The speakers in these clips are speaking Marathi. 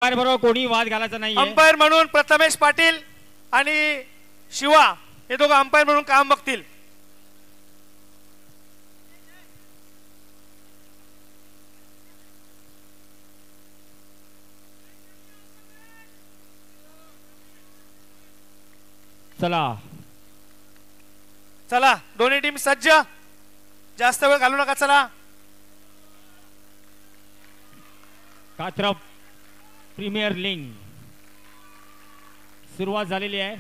बरोबर कोणी वाद घालायचा नाही. अंपायर म्हणून प्रथमेश पाटील आणि शिवा हे दोघं अंपायर म्हणून काम बघतील. चला चला दोन्ही टीम सज्ज. जास्त वेळ घालू नका. चला कात्रप प्रीमियर लीग सुरुवात झालेली आहे.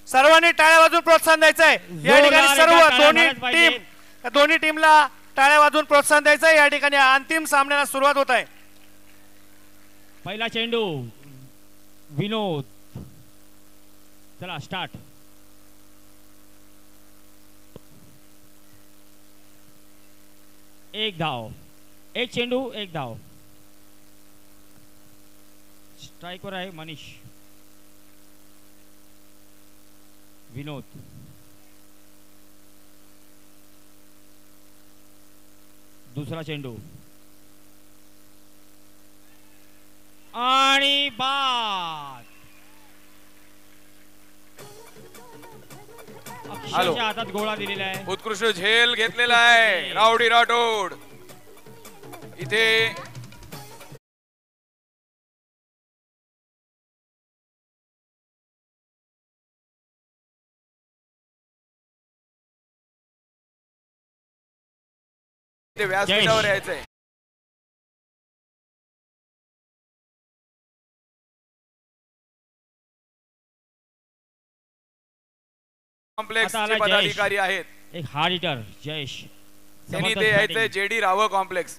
सर्वांनी टाळ्या वाजवून प्रोत्साहन द्यायचं आहे. या ठिकाणी सर्व दोन्ही टीमला टाळ्या वाजवून प्रोत्साहन द्यायचं आहे. या ठिकाणी अंतिम सामन्याला सुरुवात होत आहे. पहिला चेंडू विनोद. चला स्टार्ट. एक धाव. एक चेंडू एक धाव. स्ट्राइकवर आहे मनीष. विनोद. दुसरा चेंडू आणि बाद. अक्षरशः हातात गोळा दिलेला आहे. उत्कृष्ट झेल घेतलेला आहे रावडी राठोड. इथे व्यासपीठावर यायचंय. कॉम्प्लेक्स पदाधिकारी आहेत. एक हार्ड हिटर जयेश. त्यांनी ते यायचंय जेडी राव कॉम्प्लेक्स.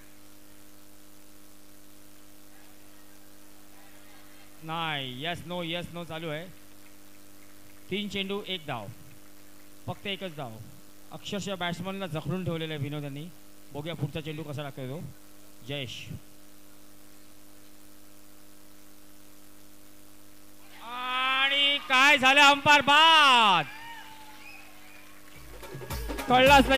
नाही यस नो चालू आहे. 3 चेंडू 1 धाव. फक्त एकच धाव. अक्षरशः बॅट्समनला जखडून ठेवलेलं आहे विनोद यांनी. बघूया पुढचा चेंडू कसा टाकतोय तो जयेश. आणि काय झालं अंपायर बाद. कळलाच नाही.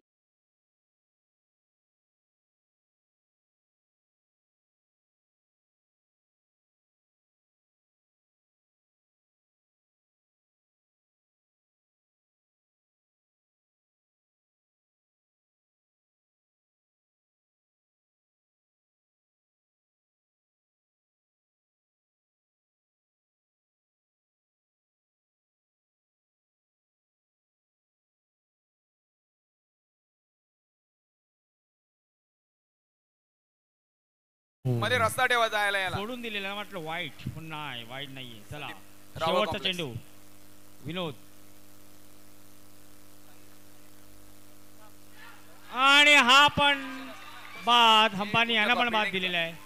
मध्ये रस्ता ठेवा जायला. याला सोडून दिलेला म्हटलं वाईट पण नाही. वाईट नाहीये. चला शेवटचा चेंडू विनोद. आणि हा पण बाद. हंपानी यांना पण बाद दिलेला आहे.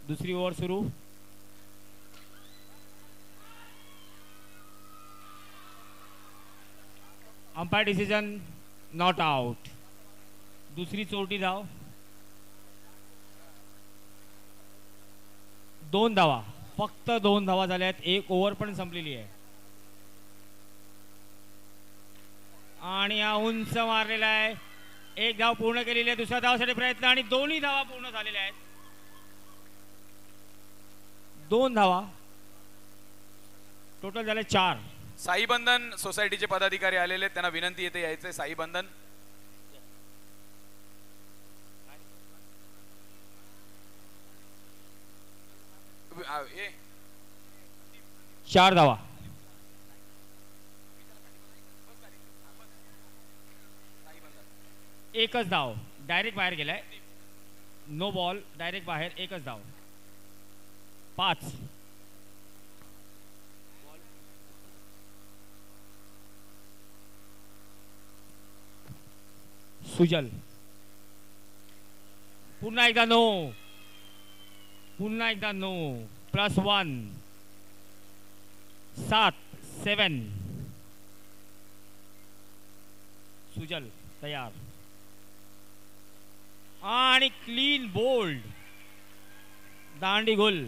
दुसरी ओव्हर सुरू. Umpire decision not out. दुसरी चोरटी धाव. 2 धावा. फक्त 2 धावा झाल्या आहेत. 1 ओव्हर पण संपलेली आहे. आणि हा उंच मारलेला आहे. 1 धाव पूर्ण केलेली आहे. दुसऱ्या धावासाठी प्रयत्न आणि दोन्ही धावा पूर्ण झालेल्या आहेत. 2 धावा टोटल झाले 4. साई बंधन सोसायटीचे पदाधिकारी आलेले. त्यांना विनंती येते यायचंय. साई बंधन 4 धावा. एकच धाव डायरेक्ट बाहेर गेलाय. नो बॉल डायरेक्ट बाहेर. एकच धाव. 5. सुजल. पुन्हा एकदा नो. पुन्हा एकदा नो. +1. 7-7. सुजल तयार आणि क्लीन बोल्ड. दांडी गोल.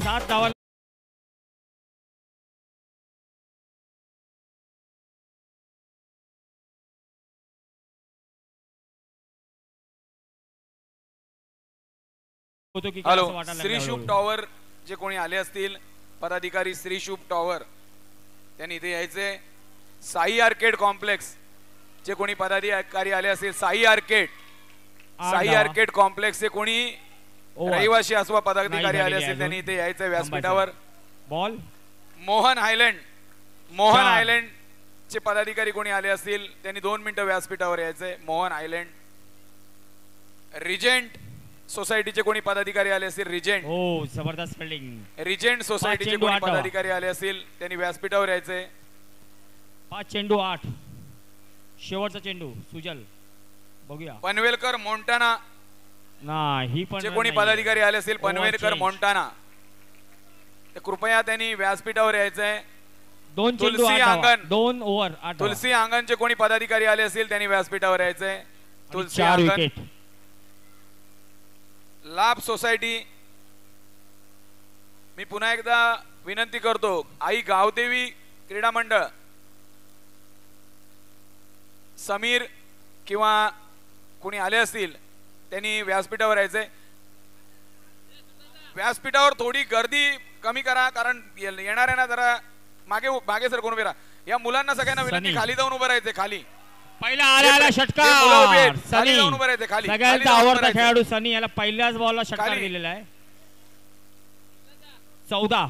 7 धावा. हॅलो, श्रीशुभ टॉवर जे कोणी आले असतील पदाधिकारी, श्रीशुभ टॉवर त्यांनी इथे यायचे. साई आर्केड कॉम्प्लेक्स जे कोणी पदाधिकारी आले असतील, साई आर्केड कॉम्प्लेक्स चे कोणी रहिवासी अथवा पदाधिकारी आले असतील त्यांनी इथे यायचं व्यासपीठावर. बॉल. मोहन आयलँड चे पदाधिकारी कोणी आले असतील त्यांनी 2 मिनिटं व्यासपीठावर यायचंय. मोहन आयलँड. रिजेंट सोसायटीचे कोणी पदाधिकारी आले असतील, रिजेंट. हो, जबरदस्त फिल्डिंग. रिजेंट सोसायटीचे कोणी पदाधिकारी आले असतील त्यांनी व्यासपीठावर यायचे. 5 चेंडू 8. शेवटचा चेंडू सुजल. बघूया. पनवेलकर मोंटाना नाही पण जे कोणी पदाधिकारी आले असतील, पनवेलकर मोंटाना, कृपया त्यांनी व्यासपीठावर यायचंय. 2 चेंडू 8 2 ओव्हर 8. तुलसी अंगणचे कोणी पदाधिकारी आले असतील त्यांनी व्यासपीठावर यायचंय. तुलसी 4 अंगण. विकेट. लाभ सोसायटी, मी पुन्हा एकदा विनंती करतो, आई गावदेवी क्रीडा मंडळ, समीर किंवा कोणी आले असतील त्यांनी व्यासपीठावर यायचंय. व्यासपीठावर थोडी गर्दी कमी करा, कारण येणाऱ्यांना जरा मागे सर कोण उभे राहा. या मुलांना सगळ्यांना विनंती, खाली जाऊन उभं राहायचंय. खाली पहिला आला षटकार. खाली जाऊन उभं राहायचंय. खाली सगळ्यांचा आवडता खेळाडू सनी, याला पहिल्याच बॉलला षटकार दिलेला आहे. 14.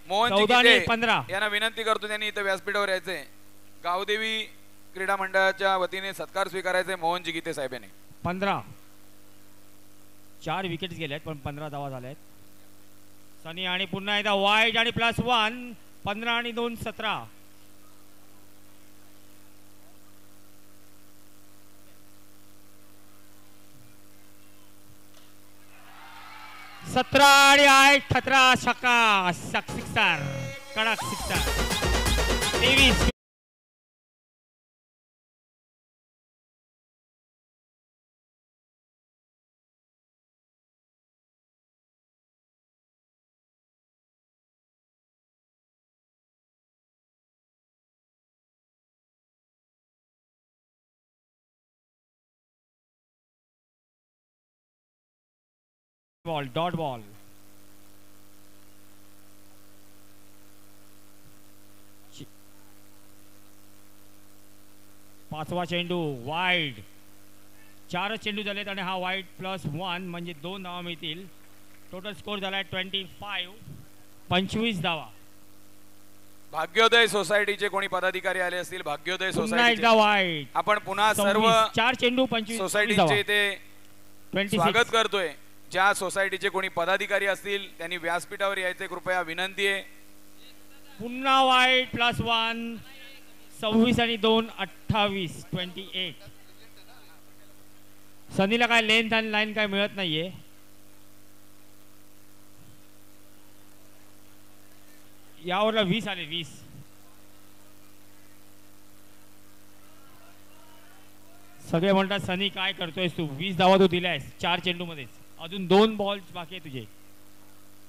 मोहन 15 यांना विनंती करतो त्यांनी इथं व्यासपीठावर यायचंय. गावदेवी क्रीडा मंडळाच्या वतीने सत्कार स्वीकारायचे मोहन जिगीते साहेब यांनी. 15. 4 विकेट गेल्यात पण 15 धावा झाल्यात. सनी आणि पुन्हा एकदा वाईड आणि +1. 15 आणि 2 17. आणि 8 खतरा. छक्का. सिक्सर. कडक सिक्सर. 23. बॉल. Dot ball. पाचवा चेंडू वाईड. 4 चेंडू झालेत आणि हा वाईड +1 म्हणजे 2 धावा मिळतील. टोटल स्कोर झालाय 25. 25 धावा. भाग्योदय सोसायटीचे कोणी पदाधिकारी आले असतील, भाग्योदय पुन्हा सोसायटी, एकदा वाईड. आपण पुन्हा सर्व 4 चेंडू 25 सोसायटीचे इथे 26. स्वागत करतोय. ज्या सोसायटीचे कोणी पदाधिकारी असतील त्यांनी व्यासपीठावर यायचे, कृपया विनंती आहे. पुन्हा वाईड +1. 26 आणि 2 28. 28. सनीला काय लेंथ आणि लाईन काय मिळत नाहीये. यावरला 20 आले. 20. सगळे म्हणतात सनी काय करतोयस तू. 20 धावा तू दिलायस 4 चेंडू मध्येच. अजून 2 बॉल बाकी आहे तुझे.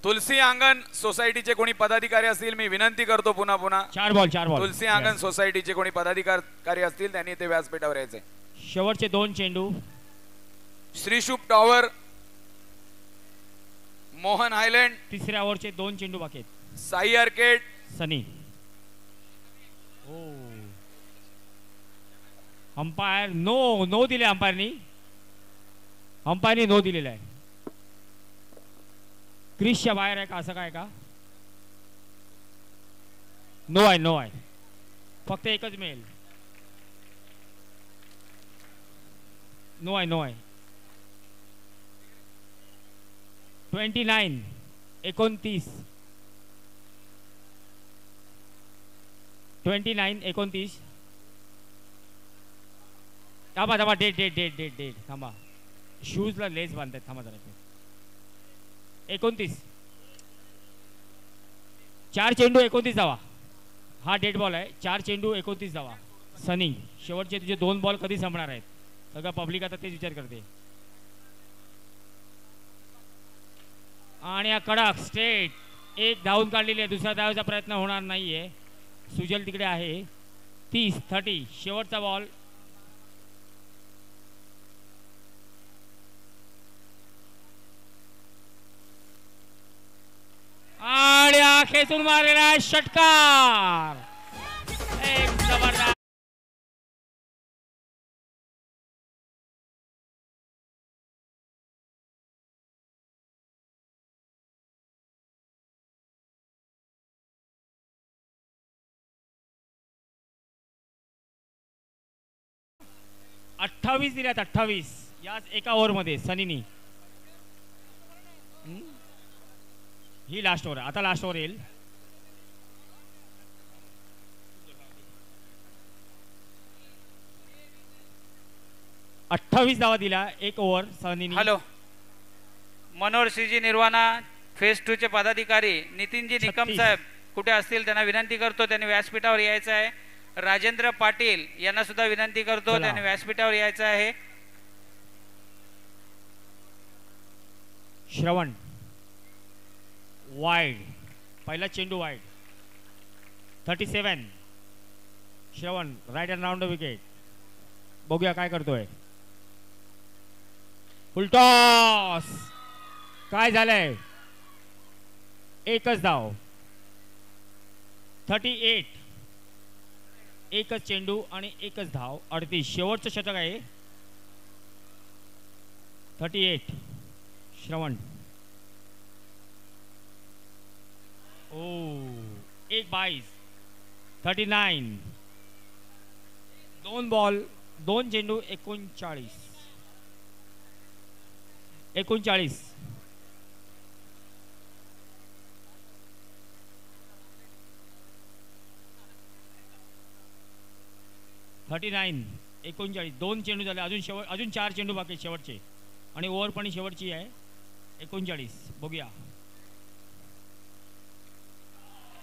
तुलसी अंगण सोसायटीचे कोणी पदाधिकारी असतील मी विनंती करतो पुन्हा 4 बॉल. तुलसी अंगण सोसायटीचे कोणी पदाधिकारी असतील त्यांनी ते व्यासपीठावर यायचे. शेवटचे 2 चेंडू. श्रीशुभ टॉवर, मोहन आयलँड, तिसऱ्या ओव्हरचे 2 चेंडू बाकी आहेत. साई आर्केड, सनी. अंपायर नो दिले. अंपायरनी नो दिलेला आहे. क्रिसच्या बाहेर आहे का असं काय का. नो आहे. फक्त एकच मिळेल. नो आहे. 29 29 29 थांबा थांबा डेट थांबा शूजला लेस बांधतात थांबा जरा 29 4 चेंडू 29 धावा हा डेड बॉल आहे 4 चेंडू 29 धावा सनी शेवटचे तुझे 2 बॉल कधी संपणार आहेत सगळं पब्लिक आता तेच विचार करते आणि हा कडक स्ट्रेट एक धावून काढलेली आहे दुसरा धावायचा प्रयत्न होणार नाहीये सुजल तिकडे आहे 30 शेवटचा बॉल आणि खेचून मारलेला षटकार एक जबरदस्त 28 दिल्यात 28 याच एका ओव्हरमध्ये सनीनी ही लास्ट ओव्हर आता लास्ट ओव्हर येईल अठ्ठावीस धावा दिला एक ओव्हर सनीनी हॅलो मनोहर श्रीजी निर्वाणा फेज 2 चे पदाधिकारी नितीनजी निकम साहेब कुठे असतील त्यांना विनंती करतो त्यांनी व्यासपीठावर यायचं आहे राजेंद्र पाटील यांना सुद्धा विनंती करतो त्यांनी व्यासपीठावर यायचं आहे श्रवण वाईड पहिला चेंडू wide 37 Shravan right and round the wicket बघूया काय करतोय फुलटॉस काय झालंय एकच धाव 38 एकच चेंडू आणि एकच धाव 38 शेवटचं षटक आहे 38 श्रवण ओ एक 22 39 दोन बॉल दोन चेंडू 39 39 दोन चेंडू झाले अजून 4 चेंडू बाकी शेवटचे आणि ओव्हर पण शेवटची आहे 39 बघूया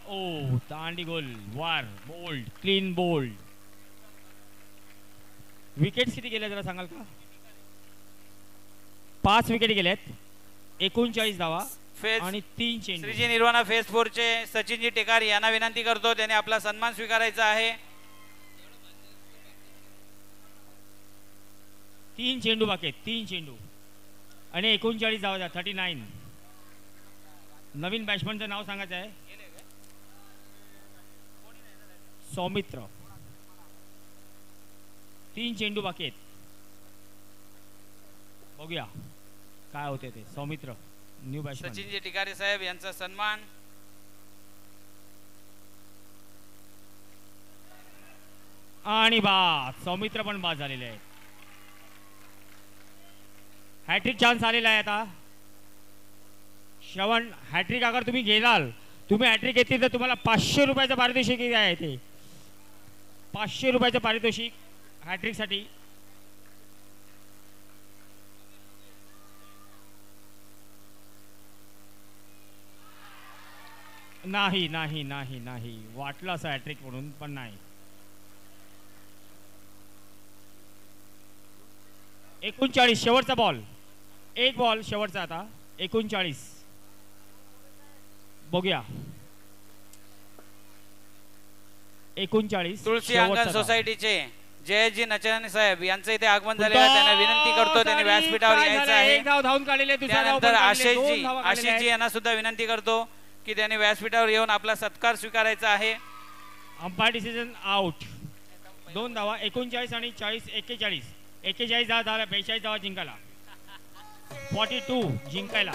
ओ तांडी गोल वार बोल्ड क्लीन बोल्ड विकेट्स किती गेल्या जरा सांगाल का 5 विकेट गेल्यात 39 धावा आणि 3 चेंडू श्रीजी निर्वाणा फेज 4 चे सचिनजी टेकार यांना विनंती करतो त्यांनी आपला सन्मान स्वीकारायचा आहे 3 चेंडू बाकी आहेत 3 चेंडू आणि 39 धावा 39 नवीन बॅट्समनचं नाव सांगायचं आहे सौमित्र 3 चेंडू बाकी आहेत बघूया काय होते ते सौमित्र न्यू बॅट्समन सचिनजी टिकारे साहेब यांचा सन्मान आणि बाद सौमित्र पण बाद झालेले आहेत हॅट्रिक चान्स आलेला आहे आता श्रवण हॅट्रिक अगर तुम्ही घेलाल तुम्ही हॅट्रिक घेतली तर तुम्हाला 500 रुपयाचं पारितोषिक आहे ते 500 रुपयाचं पारितोषिक हॅट्रिक साठी नाही नाही नाही नाही वाटलं असं हॅट्रिक म्हणून पण नाही 39 शेवटचा बॉल एक बॉल शेवटचा आता 39 बघूया 39 तुळशी अंगण सोसायटीचे जयजी नचराणी साहेब यांचं इथे आगमन झालेलं आहे त्यांना विनंती करतो त्यांनी व्यासपीठावर यायचं आहे एक धाव धावून काढलेले त्यानंतर आशिषजी यांना सुद्धा विनंती करतो की त्यांनी व्यासपीठावर येऊन आपला सत्कार स्वीकारायचा आहे अंपायर डिसिजन आउट 2 धावा 39 आणि 40 41 धावा झाला 42 धावा जिंकायला 42 जिंकायला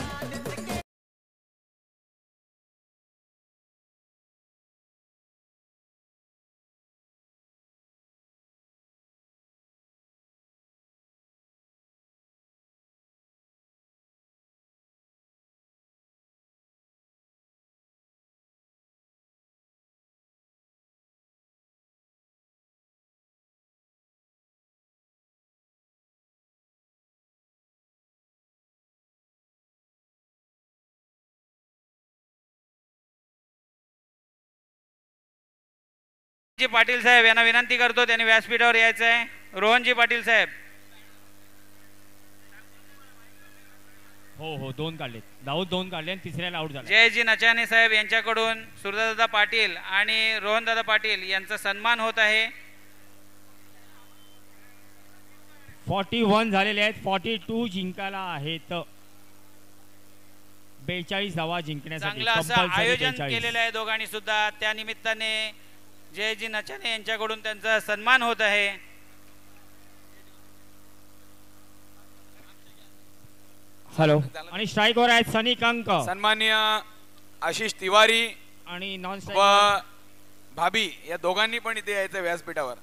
जी पाटील साहेब यांना विनंती करतो त्यांनी व्यासपीठावर यायचं आहे। रोहनजी पाटील साहेब। हो हो, 2 काढलेत, दाऊद 2 काढले आणि तिसऱ्याला आउट झाला। जयजी नचाने साहेब यांच्याकडून सुरदादा पाटील आणि रोहनदादा पाटील यांचा सन्मान होत आहे। 41 झालेले आहेत, 42 जिंकायला आहेत। 42 धावा जिंकण्यासाठी चांगलं असं कंपल्सरी आयोजन 42। केलेलं आहे दोघांनी सुद्धा, त्या निमित्ताने जयजी नचाने यांच्याकडून त्यांचा सन्मान होत आहे। हॅलो, आणि स्ट्राईकवर आहेत सनी कंक सन्माननीय आशिष तिवारी आणि नॉन व स्ट्राईक भाभी या दोघांनी पण इथे यायचं व्यासपीठावर।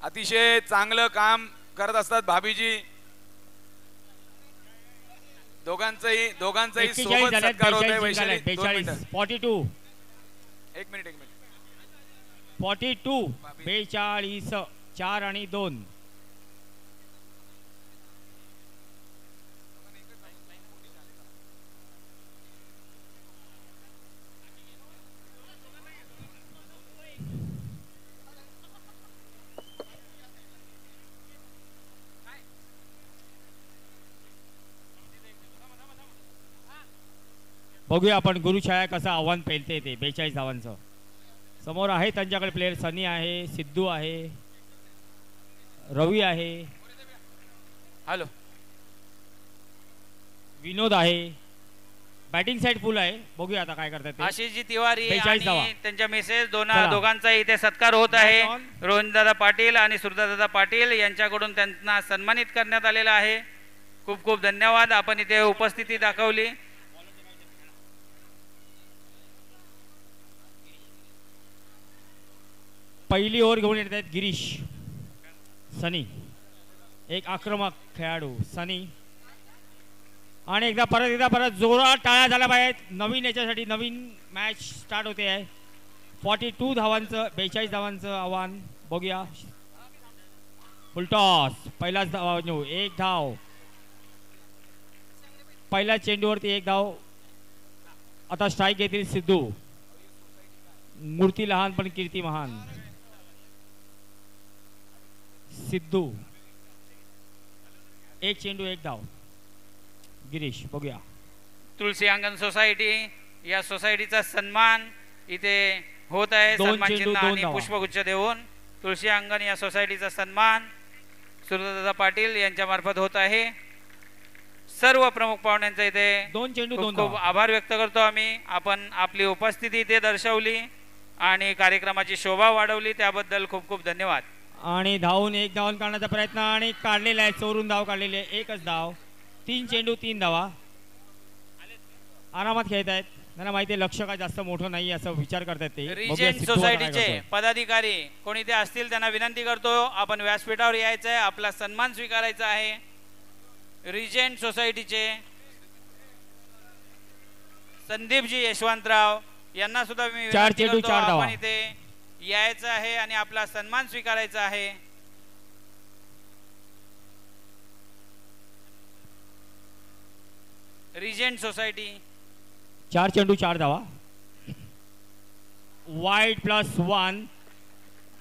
अतिशय चांगलं काम करत असतात भाभीजी। दोघांचाही 41 सोबत झालेत, सत्कार होत आहे। 42 वैशाली जिंकले, 2 मिनिटं 42 एक मिनिट 42 4 आणि 2। बघूया आपण गुरुछाया कसं आव्हान पेलते ते 42 धावांचं। समोर आहे त्यांच्याकडे प्लेयर, सनी आहे, सिद्धू आहे, रवी आहे, हॅलो विनोद आहे। बॅटिंग साइड फुल आहे, बघूया आता काय करतात ते। आशिषजी तिवारी 42 धावा। आणि त्यांच्या मिसेस चला. दोघांचा इथे सत्कार होत आहे। Match on. रोहनदादा पाटील आणि सुरदादा पाटील यांच्याकडून त्यांना सन्मानित करण्यात आलेला आहे। खूप खूप धन्यवाद, आपण इथे उपस्थिती दाखवली। पहिली ओव्हर घेऊन येत आहेत गिरीश, सनी, एक आक्रमक खेळाडू सनी। आणि एकदा परत जोरात टाळ्या झाल्या पाहिजेत नवीन याच्यासाठी, नवीन मॅच स्टार्ट होते आहे। 42 धावांचं 42 धावांचं आव्हान, बघूया। फुलटॉस, पहिलाच धाव, 1 धाव, पहिल्या चेंडूवरती 1 धाव। आता स्ट्राईक घेतील सिद्धू। मूर्ती लहान पण कीर्ती महान। सिद्धू, 1 चेंडू 1 धाव। गिरीश, बघूया। तुलसी अंगण सोसायटी, या सोसायटीचा सन्मान इथे होत आहे। 2 सन्मान चेंडू, चिन्ह 2 आणि धावा। पुष्पगुच्छ देऊन तुलसी अंगण या सोसायटीचा सन्मान सुरदादा पाटील यांच्या मार्फत होत आहे। सर्व प्रमुख पाहुण्यांचा इथे 2 चेंडू 2 खूप धावा। आभार व्यक्त करतो आम्ही। आपण आपली उपस्थिती इथे दर्शवली आणि कार्यक्रमाची शोभा वाढवली, त्याबद्दल खूप खूप धन्यवाद। आणि धावून 1 धावून काढण्याचा प्रयत्न आणि काढलेला आहे, चोरून धाव काढलेली आहे, 1च धाव। 3 चेंडू 3 धावा। आरामात खेळत आहेत, त्यांना माहिती आहे लक्ष काय जास्त मोठं नाही असं विचार करतात ते। बघूया रिजेंट सिद्धू आता काय सोसायटीचे करतोय। पदाधिकारी कोणी ते असतील त्यांना विनंती करतो, आपण व्यासपीठावर यायचं आहे, आपला सन्मान स्वीकारायचा आहे। रिजेंट सोसायटीचे संदीपजी यशवंतराव यांना सुद्धा मी 4 विनंती चेंडू करतो, 4 धावा। आपण इथे यायचं आहे आणि आपला सन्मान स्वीकारायचा आहे। रिजेंट सोसायटी 4 चेंडू 4 धावा। वाईड +1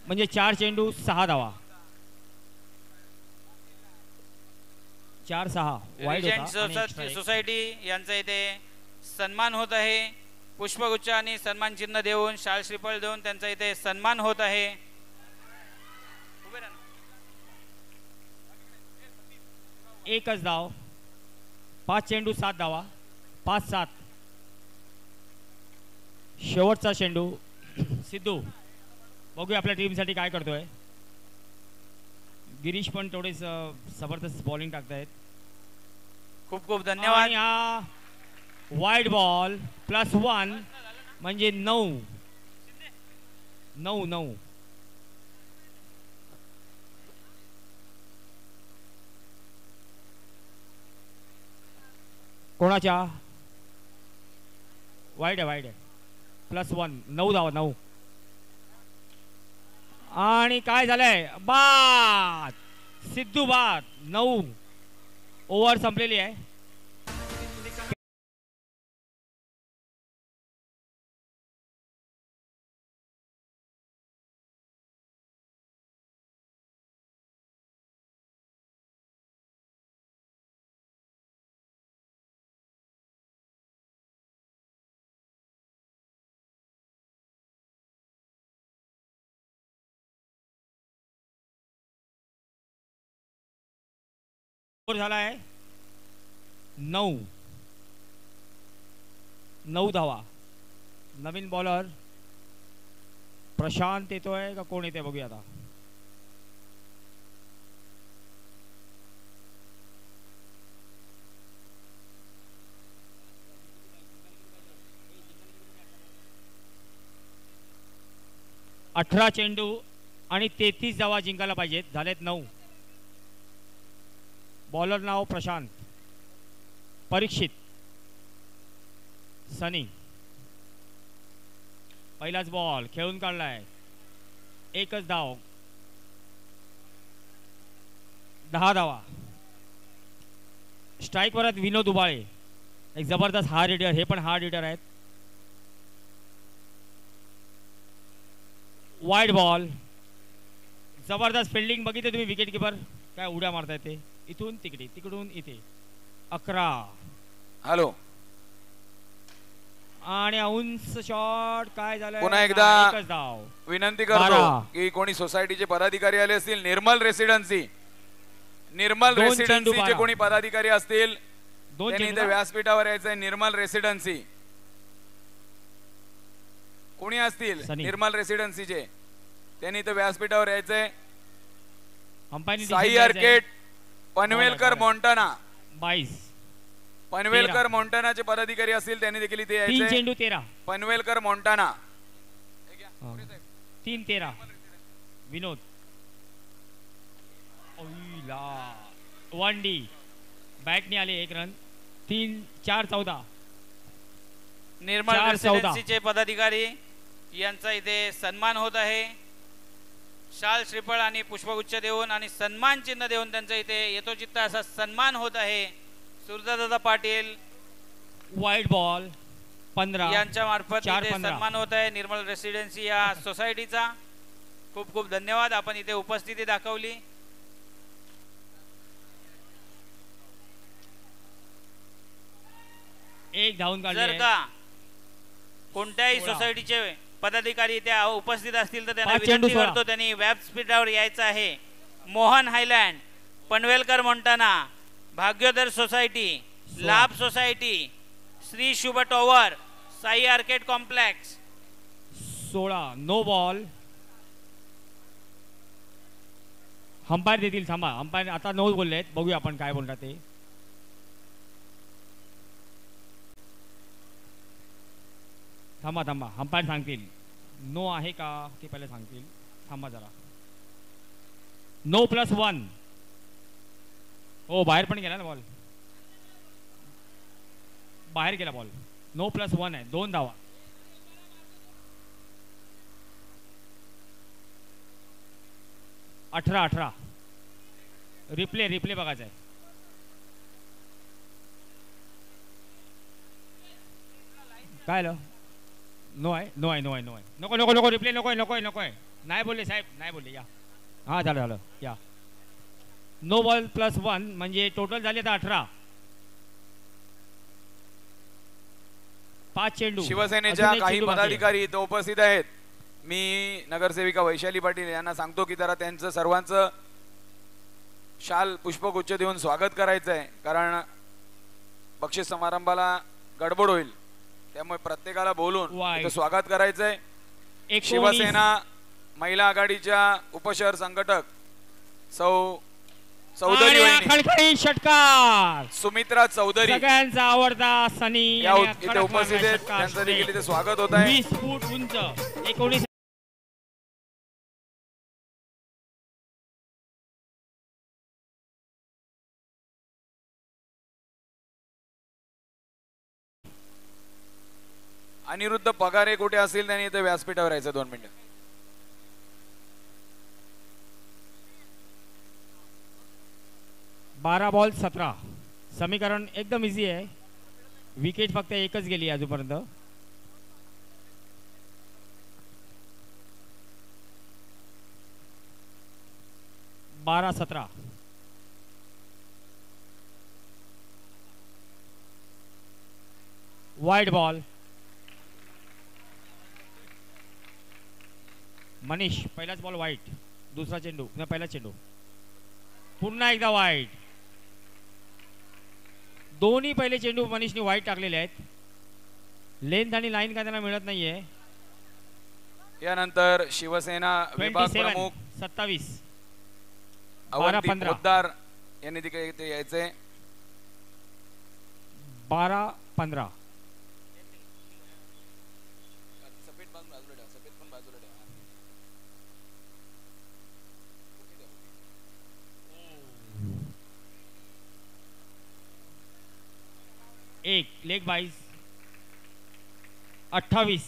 म्हणजे 4 चेंडू 6 धावा। 4-6 वाईड रिजेंट होता आणि एक strike। सोसायटी यांचा इथे सन्मान होत आहे। पुष्पगुच्छ आणि सन्मान चिन्ह देऊन, शाल श्रीफळ देऊन त्यांचा इथे सन्मान होत आहे। एकच धाव, 5 चेंडू 7 धावा, 5-7। शेवटचा चेंडू सिद्धू, बघूया आपल्या टीमसाठी काय करतोय। गिरीश पण थोडेच जबरदस्त बॉलिंग टाकतायत। खूप खूप धन्यवाद। आणि हा वाईड बॉल +1 म्हणजे 9 कोणाच्या? वाईड आहे +1 9 धावा 9। आणि काय झालंय, बाद, सिद्धू बाद, 9 ओव्हर संपलेली आहे। झाला आहे 9 धावा. नवीन बॉलर प्रशांत येतोय का कोण येते बघूया आता. अठरा चेंडू आणि 33 धावा जिंकायला पाहिजेत. झालेत 9. बॉलर नाव प्रशांत. परीक्षित, सनी. पहिलाच बॉल खेळून काढलाय. एकच धाव. 10 धावा. स्ट्राईक वरात विनोद उबाळे, एक जबरदस्त हार्ड हिटर. हे पण हार्ड हिटर आहेत. Wide ball. जबरदस्त फिल्डिंग बघितली तुम्ही. विकेट किपर काय उड्या मारता येते इथून तिकडे तिकडून इथे. 11. हॅलो आणि उंच शॉट काय झालं. पुन्हा एकदा एकच धाव. विनंती करतो की कोणी सोसायटीचे पदाधिकारी आले असतील, निर्मल रेसिडेन्सीचे कोणी पदाधिकारी असतील त्यांनी इथे व्यासपीठावर यायचंय. निर्मल रेसिडेन्सी कोणी असतील निर्मल रेसिडेन्सीचे त्यांनी इथे व्यासपीठावर यायचंय. Sai arcade, Panvelkar Montana. 22. पनवेलकर मोंटानाचे पदाधिकारी असतील त्यांनी देखील इथे यायचंय. 3 चेंडू 13. पनवेलकर मोंटाना. 3-13. विनोद. 1D बॅटने आले 1 रन. 3-4-14. निर्मल रेसिडेन्सीचे पदाधिकारी यांचा इथे सन्मान होत आहे. शाल, श्रीफळ आणि पुष्पगुच्छ देऊन आणि सन्मान चिन्ह देऊन त्यांचा इथे यथोचित्त असा सन्मान होत आहे. सुरदादा पाटील वाईड बॉल 15 यांच्या मार्फत इथे सन्मान होत आहे निर्मल रेसिडेन्सी या सोसायटीचा. खूप खूप धन्यवाद. आपण इथे उपस्थिती दाखवली. एक धावून काढले. जर का कोणत्याही सोसायटीचे पदाधिकारी त्या उपस्थित असतील तर त्यांना विनंती करतो त्यांनी व्यासपीठावर यायचं आहे. Mohan Highland, Panvelkar Montana, Bhagyoday Society, Labh Society, Shri Shubh Tower, Sai Arcade Complex. 16. No ball. Umpire देतील. थांबा, अंपायर आता नो बोललेत. बघूया आपण काय बोलतात ते. थांबा अंपायर सांगतील नो आहे का ते पहिले सांगतील. थांबा जरा. नो +1. हो, बाहेर पण गेला ना बॉल. बाहेर गेला बॉल. नो +1 आहे. 2 धावा. 18. रिप्ले बघायचा आहे. काय नो आहे. नको रिप्ले नकोय. नाही बोलले साहेब, नाही बोलले. या हा झालं या. नो बॉल +1 म्हणजे टोटल झाले तर 18. 5 चेंडू. शिवसेनेच्या काही पदाधिकारी इथे उपस्थित आहेत. मी नगरसेविका वैशाली पाटील यांना सांगतो की जरा त्यांचं सर्वांचं शाल पुष्पगुच्छ देऊन स्वागत करायचं आहे, कारण बक्षीस समारंभाला गडबड होईल. त्यामुळे प्रत्येकाला बोलून स्वागत करायचंय. शिवसेना महिला आघाडीच्या उपशहर संघटक चौधरी षटकार. सुमित्रा चौधरी सगळ्यांचा आवडता सनी इथे उपस्थित आहेत. त्यांचं देखील इथे स्वागत होत आहे. 20 फूट उंच 19 अनिरुद्ध पगारे कुठे असतील त्यांनी इथे व्यासपीठावर यायचं. 2 मिनिटं. बारा बॉल 17. समीकरण एकदम इझी आहे. विकेट फक्त एकच गेली अजूनपर्यंत. बारा 17. Wide ball. मनीष पहिलाच बॉल वाईट. दुसरा चेंडू, पहिला चेंडू पुन्हा एकदा वाईट. दोन्ही पहिले चेंडू मनीषने वाईट टाकलेले आहेत. लेंथ आणि लाईन काय त्यांना मिळत नाहीये. यानंतर शिवसेना विभाग 27 प्रमुख 27 अवंती 12-15 पोद्दार यांनी तिकडे यायचे. 12-15 एक लेग बाईस 28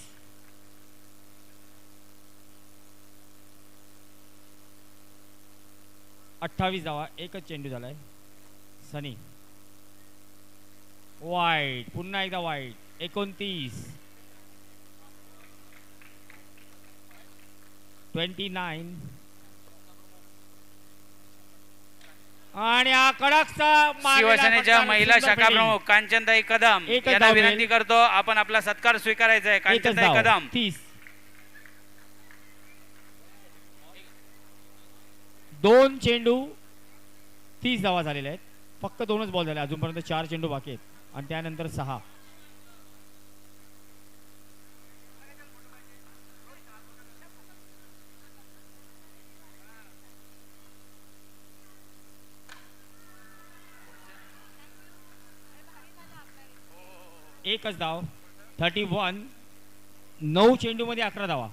धावा. एकच चेंडू झालाय. सनी वाईट, पुन्हा एकदा वाईट. 29 29 आणि हा कडकचा शिवसेनेच्या महिला शाखा प्रमुख कांचनताई कदम एकच यांना धाव विनंती मिळेल. करतो आपण आपला सत्कार स्वीकारायचा आहे. कांचनताई कदम 30 दोन चेंडू 30 धावा झालेल्या आहेत. फक्त 2च बॉल झाले अजूनपर्यंत. 4 चेंडू बाकी आहेत आणि त्यानंतर 6. एकच धाव 31. 9 चेंडू मध्ये 11 धावा.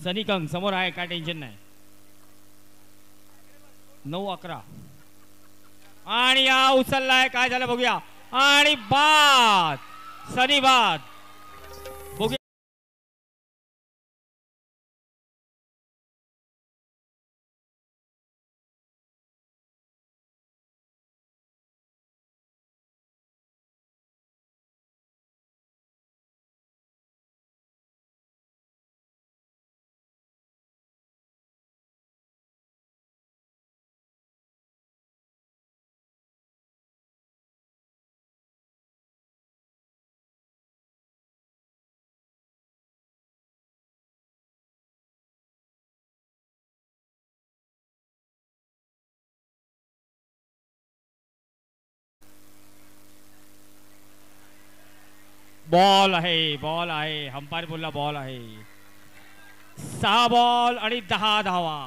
सनी कंग समोर आहे, काय टेन्शन नाही. 9-11 आणि या उचललाय. काय झालं बघूया. आणि बाद, सनी बाद. बघूया बॉल आहे. अंपायर बोलला बॉल आहे. 6 बॉल आणि 10 धावा.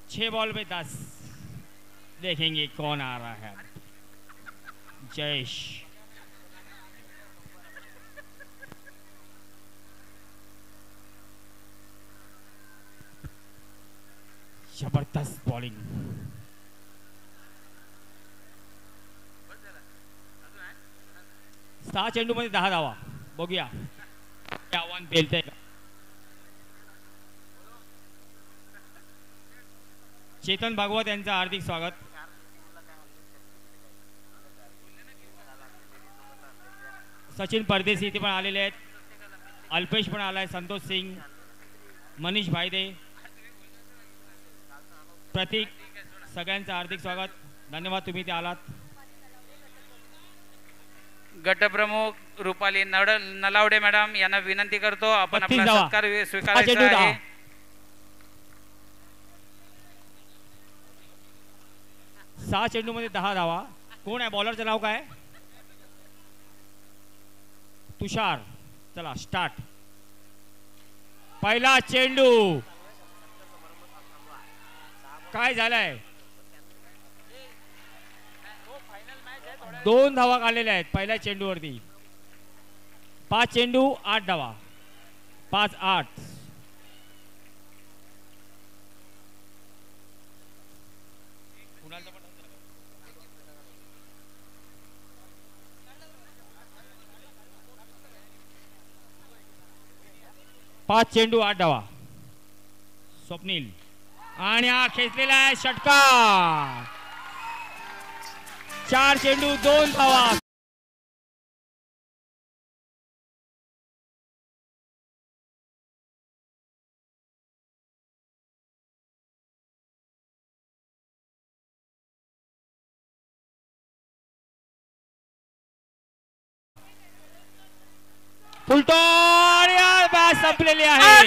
6 बॉल में 10. देखेंगे कौन आ रहा है. जयेश जबरदस्त बॉलिंग. सहा चेंडू मध्ये 10 धावा. बघूया आव्हान पेलतंय का. चेतन भागवत यांचं हार्दिक स्वागत. सचिन परदेशी इथे पण आलेले आहेत. अल्पेश पण आलाय. संतोष सिंग, मनीष भाईदे, प्रतीक, सगळ्यांचं हार्दिक स्वागत. धन्यवाद तुम्ही ते आलात. गटप्रमुख रुपाली नलावडे मॅडम यांना विनंती करतो आपण 32 आपला धावा. सत्कार हा स्वीकारायचा चेंडू आहे. 6 चेंडू मध्ये 10 धावा. कोण आहे बॉलरचं नाव काय. तुषार. चला स्टार्ट. पहिला चेंडू काय झालाय. 2 धावा काढलेल्या आहेत पहिल्या चेंडूवरती. 5 चेंडू 8 धावा. 5-8. पाच चेंडू 8 धावा. स्वप्नील आणि हा खेचलेला आहे षटकार. 4 चेंडू 2 धावा. फुलटॉन संपलेली आहे.